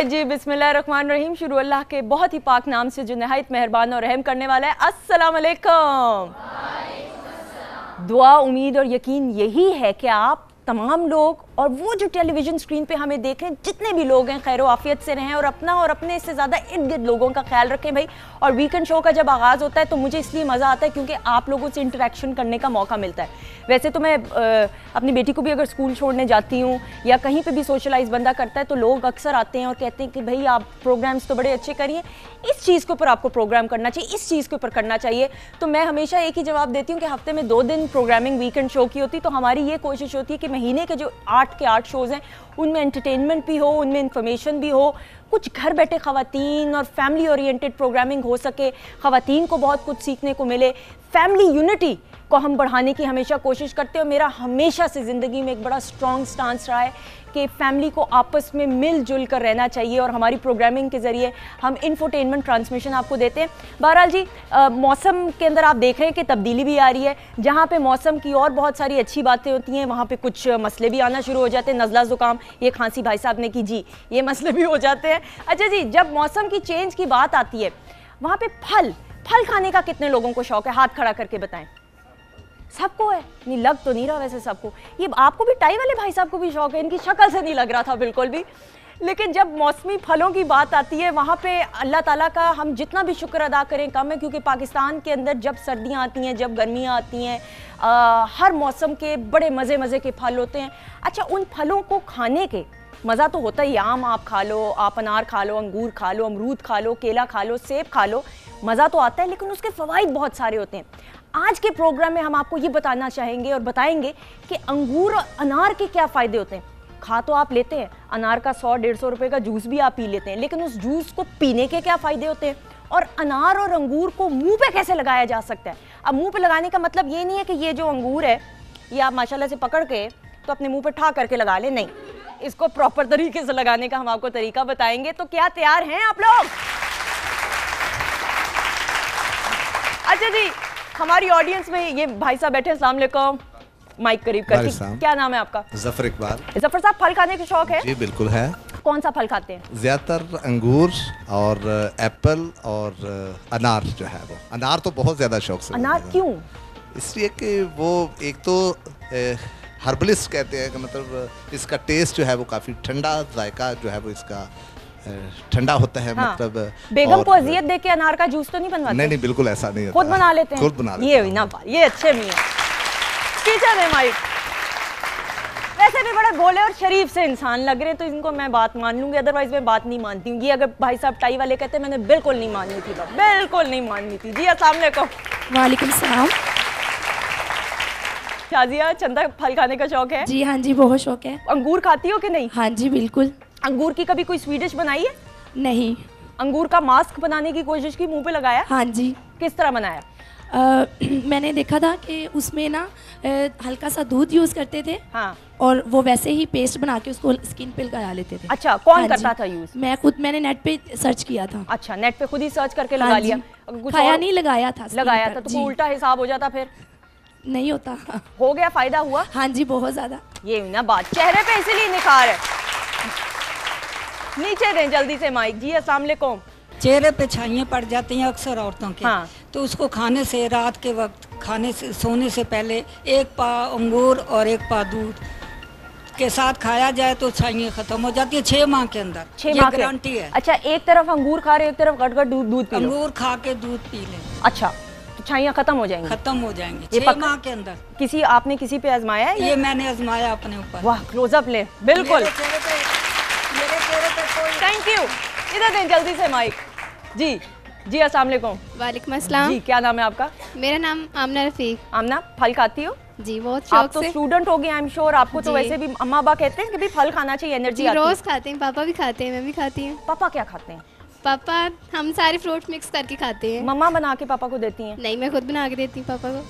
जी, बिस्मिल्लाहिर्रहमानिर्रहीम। शुरू अल्लाह के बहुत ही पाक नाम से जो नहायत मेहरबान और रहम करने वाला है। अस्सलाम वालेकुम। दुआ, उम्मीद और यकीन यही है कि आप तमाम लोग और वो जो टेलीविज़न स्क्रीन पे हमें देख रहे हैं, जितने भी लोग हैं, खैर आफियत से रहें और अपना और अपने से ज़्यादा इर्द गिर्द लोगों का ख्याल रखें भाई। और वीकेंड शो का जब आगाज़ होता है तो मुझे इसलिए मज़ा आता है क्योंकि आप लोगों से इंटरेक्शन करने का मौका मिलता है। वैसे तो मैं अपनी बेटी को भी अगर स्कूल छोड़ने जाती हूँ या कहीं पर भी सोशलाइज बंदा करता है तो लोग अक्सर आते हैं और कहते हैं कि भाई आप प्रोग्राम्स तो बड़े अच्छे करिए, इस चीज़ के ऊपर आपको प्रोग्राम करना चाहिए, इस चीज़ के ऊपर करना चाहिए। तो मैं हमेशा एक ही जवाब देती हूँ कि हफ्ते में 2 दिन प्रोग्रामिंग वीकेंड शो की होती, तो हमारी ये कोशिश होती है कि महीने के जो 8 के 8 शोज़ हैं उनमें एंटरटेनमेंट भी हो, उनमें इंफॉर्मेशन भी हो, कुछ घर बैठे ख़वातीन और फैमिली ओरिएंटेड प्रोग्रामिंग हो सके, ख़वातीन को बहुत कुछ सीखने को मिले। फैमिली यूनिटी को हम बढ़ाने की हमेशा कोशिश करते हैं और मेरा हमेशा से ज़िंदगी में एक बड़ा स्ट्रॉन्ग स्टांस रहा है कि फैमिली को आपस में मिलजुल कर रहना चाहिए और हमारी प्रोग्रामिंग के ज़रिए हम इंफोटेनमेंट ट्रांसमिशन आपको देते हैं। बहरहाल जी, मौसम के अंदर आप देख रहे हैं कि तब्दीली भी आ रही है। जहाँ पे मौसम की और बहुत सारी अच्छी बातें होती हैं वहाँ पे कुछ मसले भी आना शुरू हो जाते हैं। नज़ला ज़ुकाम, ये खांसी भाई साहब ने की जी, ये मसले भी हो जाते हैं। अच्छा जी, जब मौसम की चेंज की बात आती है वहाँ पर फल खाने का कितने लोगों को शौक़ है? हाथ खड़ा करके बताएं। सबको है? नहीं लग तो नहीं रहा वैसे सबको। ये आपको भी, टाई वाले भाई साहब को भी शौक है? इनकी शक्ल से नहीं लग रहा था बिल्कुल भी। लेकिन जब मौसमी फलों की बात आती है वहाँ पे अल्लाह ताला का हम जितना भी शुक्र अदा करें कम है, क्योंकि पाकिस्तान के अंदर जब सर्दियाँ आती हैं, जब गर्मियाँ आती हैं, हर मौसम के बड़े मज़े के फल होते हैं। अच्छा, उन फलों को खाने के मज़ा तो होता ही, आम आप खा लो, आप अनार खा लो, अंगूर खा लो, अमरूद खा लो, केला खा लो, सेब खा लो, मज़ा तो आता है, लेकिन उसके फ़वाइद बहुत सारे होते हैं। आज के प्रोग्राम में हम आपको ये बताना चाहेंगे और बताएंगे कि अंगूर और अनार के क्या फ़ायदे होते हैं। खा तो आप लेते हैं, अनार का 100-150 रुपये का जूस भी आप पी लेते हैं, लेकिन उस जूस को पीने के क्या फ़ायदे होते हैं और अनार और अंगूर को मुंह पे कैसे लगाया जा सकता है। अब मुंह पे लगाने का मतलब ये नहीं है कि ये जो अंगूर है ये आप माशाल्लाह से पकड़ के तो अपने मुँह पे ठा करके लगा लें, नहीं, इसको प्रॉपर तरीके से लगाने का हम आपको तरीका बताएंगे। तो क्या तैयार हैं आप लोग? अच्छा जी, हमारी ऑडियंस में ये भाई साहब बैठे हैं, अस्सलाम वालेकुम, माइक करीब करके, क्या नाम है आपका? जफर इकबाल। जफर साहब, फल खाने का शौक है? जी बिल्कुल है। कौन सा फल खाते हैं? ज्यादातर अंगूर और एप्पल और अनार जो है वो, अनार तो बहुत ज्यादा शौक से। अनार क्यों? इसलिए कि वो एक तो हर्बलिस्ट कहते हैं कि मतलब इसका टेस्ट जो है वो काफ़ी ठंडा जायका जो है वो इसका ठंडा होता है। हाँ। मतलब बेगम को अजियत देके अनार का जूस तो नहीं बनवाते? नहीं, बिल्कुल ऐसा नहीं होता। खुद बना लेते हैं? खुद बना लेते हैं। ये हुई ना बात, ये अच्छे मियां टीचर है माइक। वैसे भी बड़ा भोले और शरीफ से इंसान लग रहे हैं तो इनको मैं बात मान लूंगी, अदरवाइज मैं बात नहीं मानती हूँ। ये अगर भाई साहब टाई वाले कहते हैं, मैंने बिल्कुल नहीं माननी थी, बिल्कुल नहीं माननी थी। जी अस्सलाम वालेकुम। वालेकुम सलाम। शाजिया, चंदा, फल खाने का शौक है? जी हाँ जी, बहुत शौक है। अंगूर खाती हो कि नहीं? हाँ जी बिल्कुल। अंगूर की कभी कोई स्वीट डिश बनाई है? नहीं। अंगूर का मास्क बनाने की कोशिश की, मुंह पे लगाया? हाँ जी। किस तरह बनाया? मैंने देखा था कि उसमें ना हल्का सा दूध यूज़ करते थे। हाँ। और वो वैसे ही पेस्ट बना के उसको स्किन पे लगा लेते थे। अच्छा, कौन करता था यूज़? मैं खुद, मैंने नेट पे सर्च किया था। अच्छा, नेट पे खुद ही सर्च करके लगा लिया? खाया नहीं, लगाया था। लगाया था तो उल्टा हिसाब हो जाता? फिर नहीं होता। हो गया, फायदा हुआ? हाँ जी, बहुत ज़्यादा। ये ना बात, चेहरे पे इसीलिए निखार है। नीचे दें जल्दी से माइक। जी अस्सलाम वालेकुम। चेहरे पे छाइयाँ पड़ जाती हैं अक्सर औरतों के। हाँ। तो उसको खाने से, रात के वक्त खाने से, सोने से पहले 1 पाव अंगूर और 1 पाव दूध के साथ खाया जाए तो छाइयाँ खत्म हो जाती है 6 माह के अंदर। 6 माह गारंटी है। अच्छा, एक तरफ अंगूर खा रहे, एक तरफ गट दूध पी लो। अंगूर खा के दूध पी लें। अच्छा, तो छाइयाँ खत्म हो जाएंगी? खत्म हो जाएंगी 6 माह के अंदर। आपने किसी पे आजमाया है? ये मैंने आजमाया अपने ऊपर। वाह, क्लोजअप ले, बिल्कुल। Thank you. इधर दें जल्दी से माइक। जी जी अस्सलाम वालेकुम। वालेकुम अस्सलाम। जी, क्या नाम है आपका? मेरा नाम आमना रफीक। आमना, फल खाती हो? जी, बहुत शौक आप तो स्टूडेंट हो गई, आई एम श्योर। आपको तो वैसे भी अम्मा अब्बा कहते हैं कि भी फल खाना चाहिए, एनर्जी आती है। रोज खाते हैं, पापा भी खाते हैं, मैं भी खाती हूँ। पापा क्या खाते हैं? पापा हम सारे फ्रूट मिक्स करके खाते हैं। मम्मा बना के पापा को देती हैं? नहीं, मैं खुद बना के देती हूँ पापा को।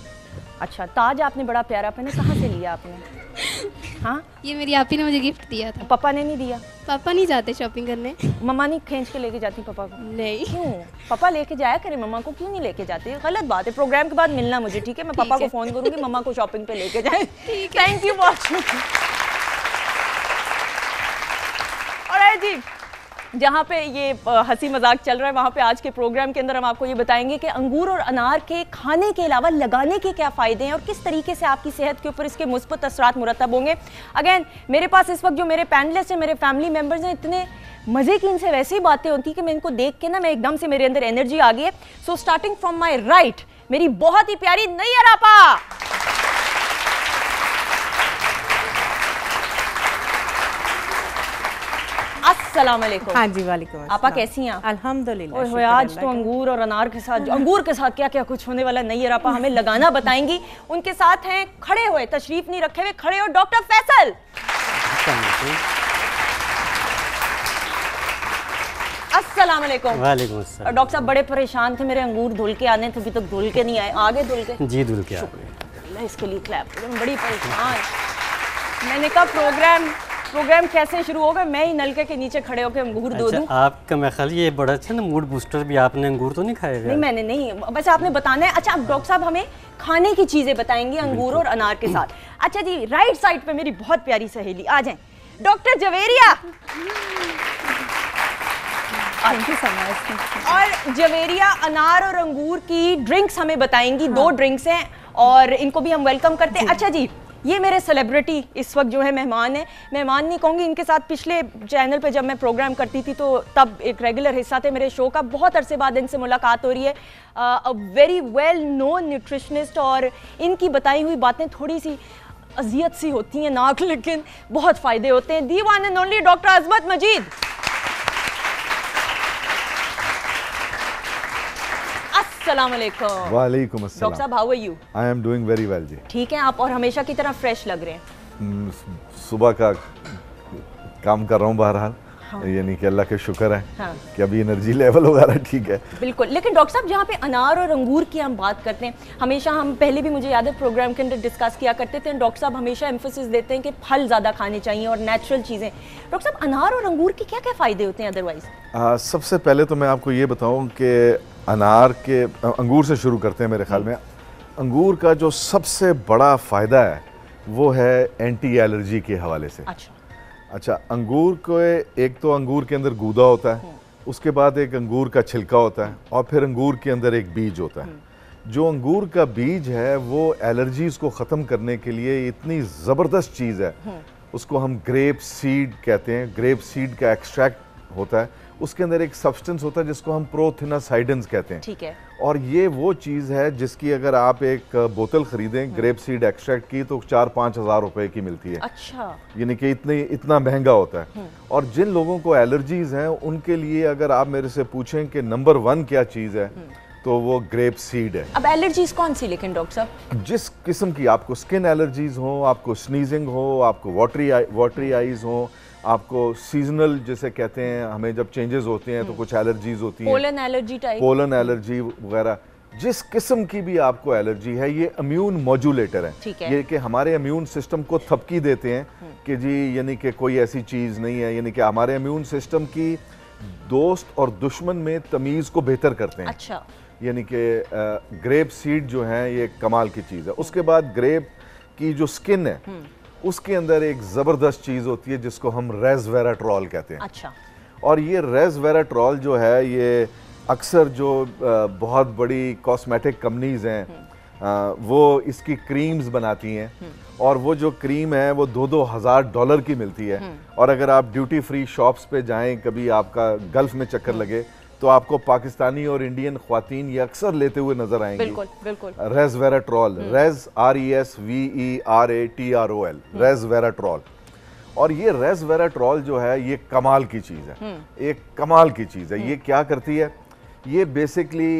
अच्छा, ताज आपने बड़ा प्यारा पहना, कहाँ से लिया आपने? हाँ, ये मेरी आपी ने मुझे गिफ्ट दिया था। पापा ने नहीं दिया? पापा नहीं जाते शॉपिंग करने। मम्मा नहीं खींच के लेके जाती पापा को? नहीं। क्यों? पापा लेके जाया करे, मम्मा को क्यों नहीं लेके जाते? गलत बात है। प्रोग्राम के बाद मिलना मुझे, ठीक है? मैं पापा को फोन करूंगी, मम्मा को शॉपिंग पे लेके जाए। थैंक यू बहुत। और जी, जहाँ पे ये हंसी मजाक चल रहा है वहाँ पे आज के प्रोग्राम के अंदर हम आपको ये बताएंगे कि अंगूर और अनार के खाने के अलावा लगाने के क्या फ़ायदे हैं और किस तरीके से आपकी सेहत के ऊपर इसके मुस्बत असरात मुरतब होंगे। अगेन मेरे पास इस वक्त जो मेरे पैनलिस्ट हैं, मेरे फैमिली मेम्बर्स हैं, इतने मज़े की इनसे वैसे ही बातें होती कि मैं इनको देख के ना मैं एकदम से मेरे अंदर एनर्जी आ गई है। So starting from my right, मेरी बहुत ही प्यारी नैयर आपा। अस्सलाम वालेकुम। हाँ जी, वालेकुम अस्सलाम। आपा कैसी हैं आप? अल्हम्दुलिल्लाह। ओए होए, आज तो अंगूर और अनार के साथ, अंगूर के साथ क्या क्या कुछ होने वाला नैयर आपा हमें लगाना बताएंगी। उनके साथ हैं खड़े हुए, तशरीफ नहीं रखे हुए, खड़े हो डॉक्टर फैसल। अस्सलाम वालेकुम। वालेकुम अस्सलाम। डॉक्टर साहब बड़े परेशान थे, मेरे अंगूर धुल के आने थे, अभी तक धुल के नहीं आए। आगे धुल के? जी धुल के। शुक्रिया, इसके लिए क्लैप। बड़ी परेशान, मैंने कहा प्रोग्राम कैसे शुरू होगा, मैं ही नलके के नीचे खड़े होकर अंगूर दो दूं। आपका मैं ख्याल ये बड़ा अच्छा ना मूड बूस्टर भी। आपने अंगूर तो नहीं खाए? नहीं मैंने नहीं, बस आपने बताना है। अच्छा अब डॉक्टर साहब हमें खाने की चीजें बताएंगे अंगूर और अनार के साथ। अच्छा जी, राइट साइड पे मेरी बहुत प्यारी सहेली आ जाए, डॉक्टर जवेरिया। और जवेरिया अनार और अंगूर की ड्रिंक्स हमें बताएंगी। दो ड्रिंक्स हैं और इनको भी हम वेलकम करते हैं। अच्छा जी, ये मेरे सेलिब्रिटी इस वक्त जो है मेहमान है, मेहमान नहीं कहूँगी, इनके साथ पिछले चैनल पे जब मैं प्रोग्राम करती थी तो तब एक रेगुलर हिस्सा थे मेरे शो का। बहुत अरसे बाद इनसे मुलाकात हो रही है। A very well known nutritionist, और इनकी बताई हुई बातें थोड़ी सी अजियत सी होती हैं नाक, लेकिन बहुत फ़ायदे होते हैं। The one and only doctor Azmat Majeed. अस्सलाम वालेकुम। वालेकुम अस्सलाम। डॉक्टर साहब how are you? I am doing very well जी। ठीक है आप, और हमेशा की तरह फ्रेश लग रहे हैं। सुबह का काम कर रहा हूँ बहरहाल। हाँ। यानी कि अल्लाह के शुक्र है। हाँ। कि अभी एनर्जी लेवल वगैरह ठीक है। बिल्कुल, लेकिन डॉक्टर साहब जहाँ पे अनार और अंगूर की हम बात करते हैं, हमेशा हम पहले भी मुझे याद है प्रोग्राम के अंदर डिस्कस किया करते थे, डॉक्टर साहब हमेशा एम्फोसिस देते हैं कि फल ज़्यादा खाने चाहिए और नेचुरल चीज़ें। डॉक्टर साहब अनार और अंगूर के क्या क्या फ़ायदे होते हैं अदरवाइज? सबसे पहले तो मैं आपको ये बताऊँ कि अंगूर से शुरू करते हैं। मेरे ख्याल में अंगूर का जो सबसे बड़ा फ़ायदा है वो है एंटी एलर्जी के हवाले से। अच्छा, अंगूर को एक तो अंगूर के अंदर गूदा होता है, उसके बाद एक अंगूर का छिलका होता है, और फिर अंगूर के अंदर एक बीज होता है। जो अंगूर का बीज है वो एलर्जीज़ को ख़त्म करने के लिए इतनी ज़बरदस्त चीज़ है। उसको हम ग्रेप सीड कहते हैं। ग्रेप सीड का एक्सट्रैक्ट होता है, उसके अंदर एक सब्सटेंस होता है जिसको हम प्रोथिनासाइडेंस कहते हैं। ठीक है। और ये वो चीज़ है जिसकी अगर आप एक बोतल खरीदें ग्रेप सीड एक्सट्रैक्ट की तो 4-5 हज़ार रुपए की मिलती है। अच्छा। यानी कि इतना महंगा होता है। और जिन लोगों को एलर्जीज हैं उनके लिए अगर आप मेरे से पूछें कि नंबर 1 क्या चीज़ है तो वो ग्रेप सीड है। अब एलर्जीज कौन सी लेकिन डॉक्टर साहब? जिस किस्म की, आपको स्किन एलर्जीज हो, आपको स्नीजिंग हो, आपको वाटरी आईज हो, आपको सीजनल जिसे कहते हैं, हमें जब चेंजेस होते हैं तो कुछ एलर्जीज होती हैं, pollen allergy type, pollen allergy वगैरह, जिस किस्म की भी आपको एलर्जी है, ये इम्यून मॉड्यूलेटर है। ये कि हमारे इम्यून सिस्टम को थपकी देते हैं कि जी यानी कि कोई ऐसी चीज़ नहीं है, यानी कि हमारे इम्यून सिस्टम की दोस्त और दुश्मन में तमीज़ को बेहतर करते हैं। अच्छा। यानी कि ग्रेप सीड जो है ये कमाल की चीज़ है। उसके बाद ग्रेप की जो स्किन है उसके अंदर एक ज़बरदस्त चीज़ होती है जिसको हम रेसवेराट्रॉल कहते हैं। अच्छा। और ये रेसवेराट्रॉल जो है ये अक्सर जो बहुत बड़ी कॉस्मेटिक कंपनीज हैं वो इसकी क्रीम्स बनाती हैं, और वो जो क्रीम है वो $2-2 हज़ार की मिलती है। और अगर आप ड्यूटी फ्री शॉप्स पे जाएं, कभी आपका गल्फ में चक्कर लगे तो आपको पाकिस्तानी और इंडियन ख्वातीन ये अक्सर लेते हुए नजर आएंगी। बिल्कुल बिल्कुल। Resveratrol, RESVERATROL, resveratrol. और ये रेसवेराट्रॉल जो है ये कमाल की चीज़ है, एक कमाल की चीज़ है। ये क्या करती है, ये बेसिकली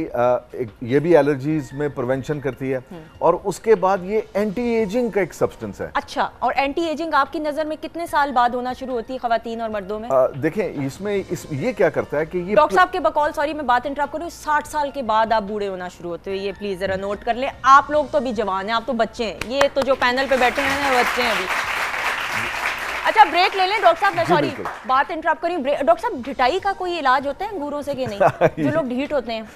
ये भी एलर्जीज में प्रिवेंशन करती है, और उसके बाद ये एंटी एजिंग का एक सब्सटेंस है। अच्छा, और एंटी एजिंग आपकी नज़र में कितने साल बाद होना शुरू होती है ख़वातीन और मर्दों में? देखें इसमें ये क्या करता है कि ये डॉक्टर साहब के बकौल, सॉरी मैं बात इंटरप्ट करूँ, 60 साल के बाद आप बूढ़े होना शुरू होते हो, ये प्लीज़ ज़रा नोट कर ले। आप लोग तो अभी जवान हैं, आप तो बच्चे हैं, ये तो जो पैनल पे बैठे हैं ना बच्चे हैं अभी। अच्छा ब्रेक ले लें डॉक्टर साहब, मैं सॉरी बात इंटरप्ट करी। डॉक्टर साहब ढिटाई का कोई इलाज होता है अंगूरों से कि नहीं? जो लोग ढीठ होते हैं।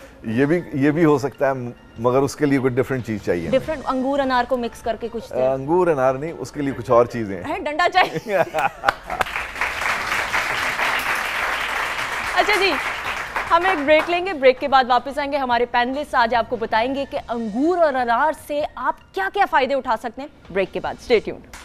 ये भी हो सकता है, मगर उसके लिए कोई डिफरेंट चीज चाहिए। डिफरेंट अंगूर अनार को मिक्स करके कुछ? अंगूर अनार नहीं, उसके लिए कुछ और चीजें हैं। डंडा चाहिए। अच्छा जी, हम एक ब्रेक लेंगे, ब्रेक के बाद वापस आएंगे। हमारे पैनलिस्ट आज आपको बताएंगे कि अंगूर और अनार से आप क्या क्या फायदे उठा सकते हैं। ब्रेक के बाद स्टे ट्यून्ड।